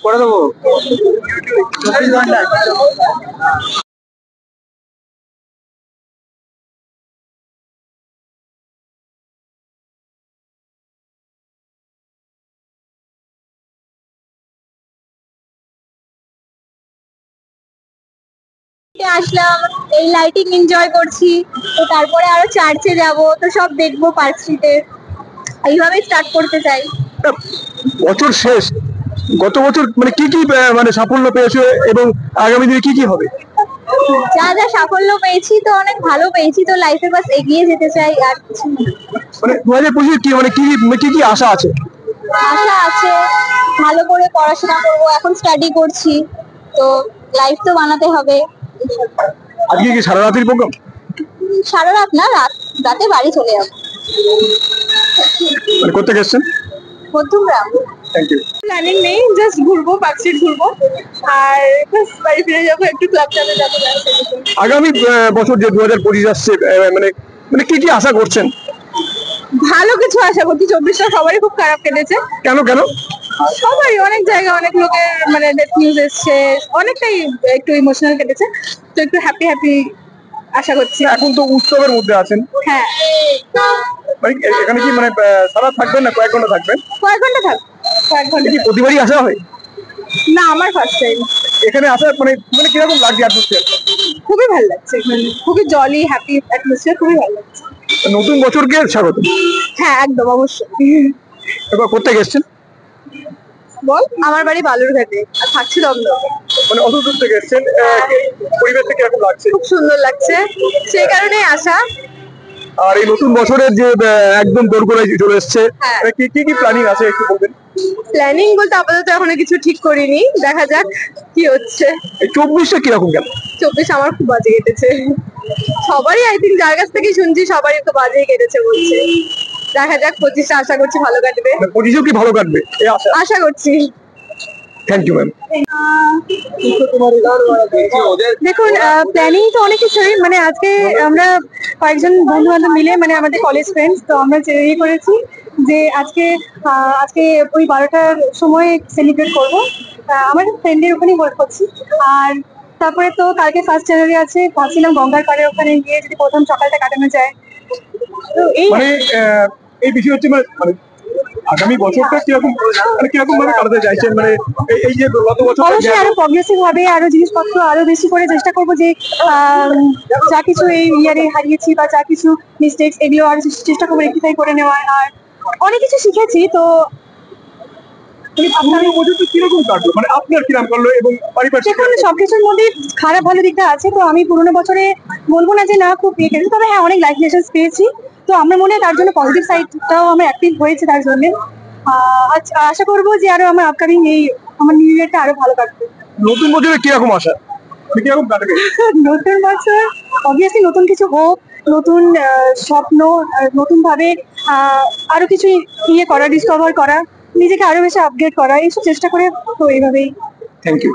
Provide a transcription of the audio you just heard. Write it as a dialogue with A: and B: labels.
A: করে দেবো।
B: আসলাম, এই লাইটিং এনজয় করছি, তো তারপরে আরো চার্চে যাব, তো সব দেখবো পার্ক স্ট্রিটে, এইভাবে স্টার্ট করতে চাই।
A: বছর শেষ, গত বছর মানে কি কি মানে সাফল্য পেয়েছো এবং আগামী দিনে কি কি হবে?
B: যা যা সাফল্য পেয়েছি তো অনেক ভালো পেয়েছি, তো লাইফে বাস এগিয়ে যেতে চাই, আর কিছু না।
A: মানে 2025 কি মানে কি কি আশা আছে?
B: আশা আছে ভালো করে পড়াশোনা করব, এখন স্টাডি করছি, তো লাইফ তো বানাতে হবে।
A: আজকে কি সারা রাতের প্রোগ্রাম?
B: সারা রাত না, রাতে বাড়ি চলে যাবো।
A: মানে কোথায় গেছেন?
B: মধ্যমগ্রাম।
A: Thank you.
B: প্ল্যানিং নেই, জাস্ট ঘুরবো, পার্ক স্ট্রিট ঘুরবো, আর বাস বাড়ি ফিরে যাবো, একটু ক্লাব টাবে যাবো।
A: আগামী বছর যে 2025 আসছে, মানে মানে কি কি আশা করছেন?
B: ভালো কিছু আশা করছি। 24টা সবারই খুব খারাপ কেটেছে।
A: কেন কেন?
B: সবারই, অনেক জায়গায় অনেক লোকের মানে ডেথ নিউজ এসছে, অনেকটাই একটু ইমোশনাল কেটেছে, তো একটু হ্যাপি হ্যাপি আশা করছি।
A: এখন তো উৎসবের মধ্যে আছেন।
B: হ্যাঁ,
A: মানে এখানে কি মানে সারা থাকবেন না কয়েক ঘন্টা থাকবেন?
B: কয়েক ঘন্টা থাকবো। কয়েক ঘন্টা
A: কি প্রতিবারই আসা হয়?
B: না, আমার ফার্স্ট টাইম।
A: এখানে আসা মানে মানে কিরকম লাগছে অ্যাটমসফিয়ার?
B: খুবই ভালো লাগছে এখানে, খুবই জলি হ্যাপি অ্যাটমসফিয়ার, খুবই ভালো লাগছে।
A: নতুন বছরকে স্বাগত।
B: হ্যাঁ, একদম, অবশ্যই।
A: এবার কোথায় গেছেন?
B: বল, আমার বাড়ি বালুরঘাটে, আর থাকছি দমদমে।
A: মানে অত দূর থেকে এসেছেন, পরিবেশটা কিরকম লাগছে?
B: খুব সুন্দর লাগছে, সেই কারণেই আসা।
A: আর এই নতুন বছরের যে একদম দোরগোড়ায় চলে এসছে, কি কি প্ল্যানিং আছে একটু বলবেন?
B: প্ল্যানিং বলতে আপাতত এখনো কিছু ঠিক করিনি, দেখা যাক কি হচ্ছে।
A: এই 24টা কিরকম গেল?
B: 24 আমার খুব বাজে কেটেছে। সবারই, আই থিঙ্ক যার কাছ থেকে শুনছি সবারই তো বাজে কেটেছে বলছে। দেখা যাক 25টা আশা করছি ভালো কাটবে।
A: 25ও কি ভালো কাটবে এই
B: আশা করছি।
A: Thank you ma'am.
B: দেখুন, প্ল্যানিং তো অনেক কিছুই, মানে আজকে আমরা কয়েকজন বন্ধু বান্ধব মিলে, মানে আমাদের কলেজ ফ্রেন্ডস, তো আমরা ইয়ে করেছি যে আজকে আজকে ওই 12টার সময় সেলিব্রেট করবো, আমার ফ্রেন্ডের ওখানেই করছি। আর তারপরে তো কালকে 1 জানুয়ারি আছে, ভাবছিলাম গঙ্গার পাড়ে ওখানে গিয়ে যদি প্রথম সকালটা কাটানো যায়, তো এই
A: মানে এই বিষয় হচ্ছে মানে আগামী বছরটা কিরকম মানে কিরকম ভাবে কাটাতে চাইছেন? মানে এই যে গত বছর
B: অবশ্যই আরো প্রগ্রেসিভ ভাবে, আরো জিনিসপত্র আরো বেশি করে চেষ্টা করবো যে যা কিছু এই ইয়ারে হারিয়েছি বা যা কিছু মিস্টেক্স, এগুলো আরো চেষ্টা করবো রেকটিফাই করে নেওয়ার। আর অনেক কিছু শিখেছি, তো
A: আপনার বছরটা কিরকম কাটলো, মানে আপনার কিরকম করলো এবং পারিপার্শ্বিক?
B: দেখুন, সবকিছুর মধ্যে খারাপ ভালো দিকটা আছে, তো আমি পুরোনো বছরে বলবো না যে না খুব ইয়ে গেছে, তবে হ্যাঁ অনেক লাইফ লেসন্স পেয়েছি, তো আমার মনে হয় তার জন্য পজিটিভ সাইডটাও আমার অ্যাক্টিভ হয়েছে তার জন্য। আশা করবো যে আরো আমার আপকামিং এই আমার নিউ ইয়ারটা আরো ভালো কাটবে।
A: নতুন বছরে কিরকম আশা, কিরকম কাটবে?
B: নতুন বছর অবভিয়াসলি নতুন কিছু হোক, নতুন স্বপ্ন, নতুন ভাবে আরো কিছু ইয়ে করা, ডিসকভার করা, নিজেকে আরো বেশি আপগ্রেড করা, এইসব চেষ্টা করে, তো এইভাবেই।
A: Thank you.